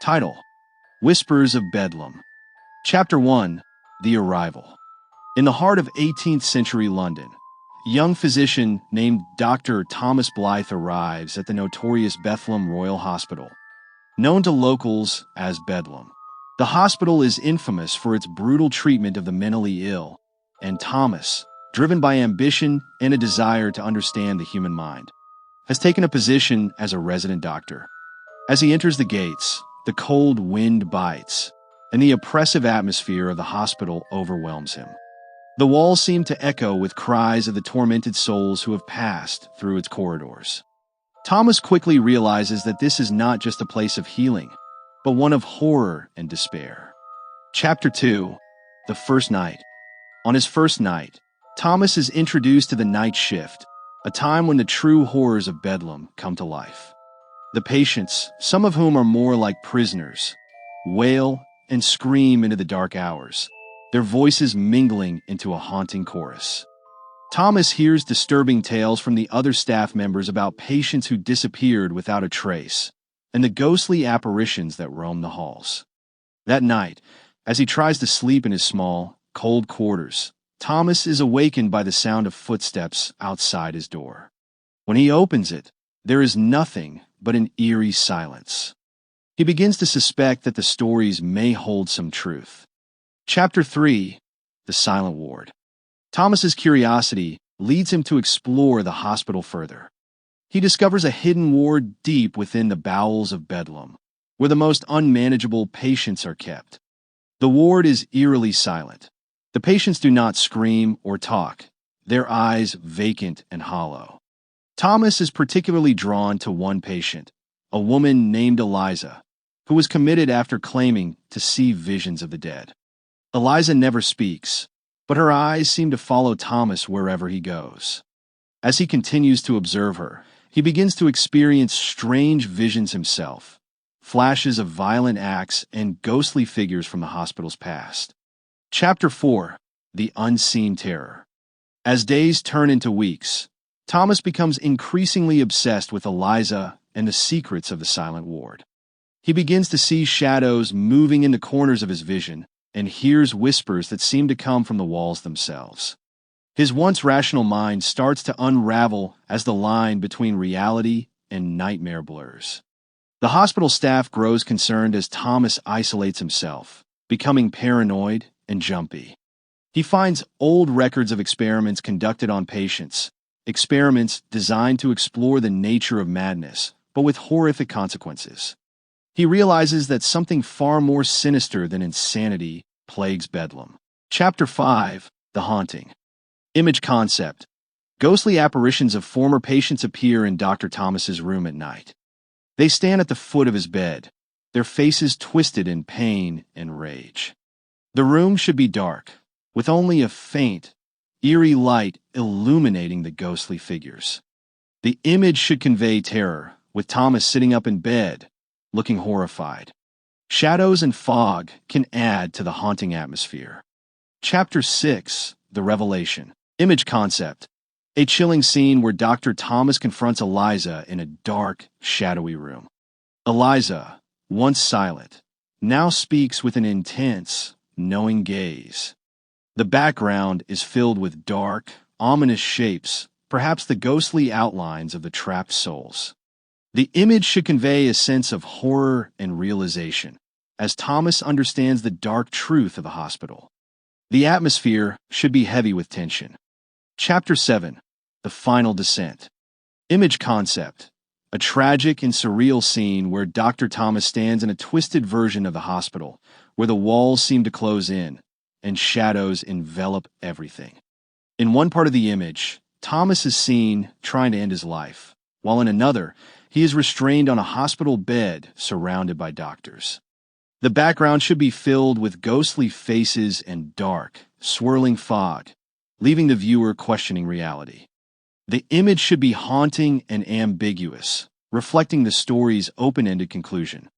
Title: Whispers of Bedlam. Chapter 1: The Arrival. In the heart of 18th century London, a young physician named Dr. Thomas Blythe arrives at the notorious Bethlem Royal Hospital, known to locals as Bedlam. The hospital is infamous for its brutal treatment of the mentally ill, and Thomas, driven by ambition and a desire to understand the human mind, has taken a position as a resident doctor. As he enters the gates, the cold wind bites, and the oppressive atmosphere of the hospital overwhelms him. The walls seem to echo with cries of the tormented souls who have passed through its corridors. Thomas quickly realizes that this is not just a place of healing, but one of horror and despair. Chapter 2: The First Night. On his first night, Thomas is introduced to the night shift, a time when the true horrors of Bedlam come to life. The patients, some of whom are more like prisoners, wail and scream into the dark hours, their voices mingling into a haunting chorus. Thomas hears disturbing tales from the other staff members about patients who disappeared without a trace, and the ghostly apparitions that roam the halls. That night, as he tries to sleep in his small, cold quarters, Thomas is awakened by the sound of footsteps outside his door. When he opens it, there is nothing but an eerie silence. He begins to suspect that the stories may hold some truth. Chapter 3: The Silent Ward. Thomas's curiosity leads him to explore the hospital further. He discovers a hidden ward deep within the bowels of Bedlam, where the most unmanageable patients are kept. The ward is eerily silent. The patients do not scream or talk, their eyes vacant and hollow. Thomas is particularly drawn to one patient, a woman named Eliza, who was committed after claiming to see visions of the dead. Eliza never speaks, but her eyes seem to follow Thomas wherever he goes. As he continues to observe her, he begins to experience strange visions himself, flashes of violent acts and ghostly figures from the hospital's past. Chapter 4: The Unseen Terror. As days turn into weeks, Thomas becomes increasingly obsessed with Eliza and the secrets of the silent ward. He begins to see shadows moving in the corners of his vision and hears whispers that seem to come from the walls themselves. His once rational mind starts to unravel as the line between reality and nightmare blurs. The hospital staff grows concerned as Thomas isolates himself, becoming paranoid and jumpy. He finds old records of experiments conducted on patients, experiments designed to explore the nature of madness, but with horrific consequences. He realizes that something far more sinister than insanity plagues Bedlam. Chapter 5: The Haunting. Image concept. Ghostly apparitions of former patients appear in Dr. Thomas's room at night. They stand at the foot of his bed, their faces twisted in pain and rage. The room should be dark, with only a faint, eerie light illuminating the ghostly figures. The image should convey terror, with Thomas sitting up in bed, looking horrified. Shadows and fog can add to the haunting atmosphere. Chapter 6: The Revelation. Image concept. A chilling scene where Dr. Thomas confronts Eliza in a dark, shadowy room. Eliza, once silent, now speaks with an intense, knowing gaze. The background is filled with dark, ominous shapes, perhaps the ghostly outlines of the trapped souls. The image should convey a sense of horror and realization, as Thomas understands the dark truth of the hospital. The atmosphere should be heavy with tension. Chapter 7: The Final Descent. Image concept. A tragic and surreal scene where Dr. Thomas stands in a twisted version of the hospital, where the walls seem to close in, and shadows envelop everything. In one part of the image, Thomas is seen trying to end his life, while in another, he is restrained on a hospital bed surrounded by doctors. The background should be filled with ghostly faces and dark, swirling fog, leaving the viewer questioning reality. The image should be haunting and ambiguous, reflecting the story's open-ended conclusion.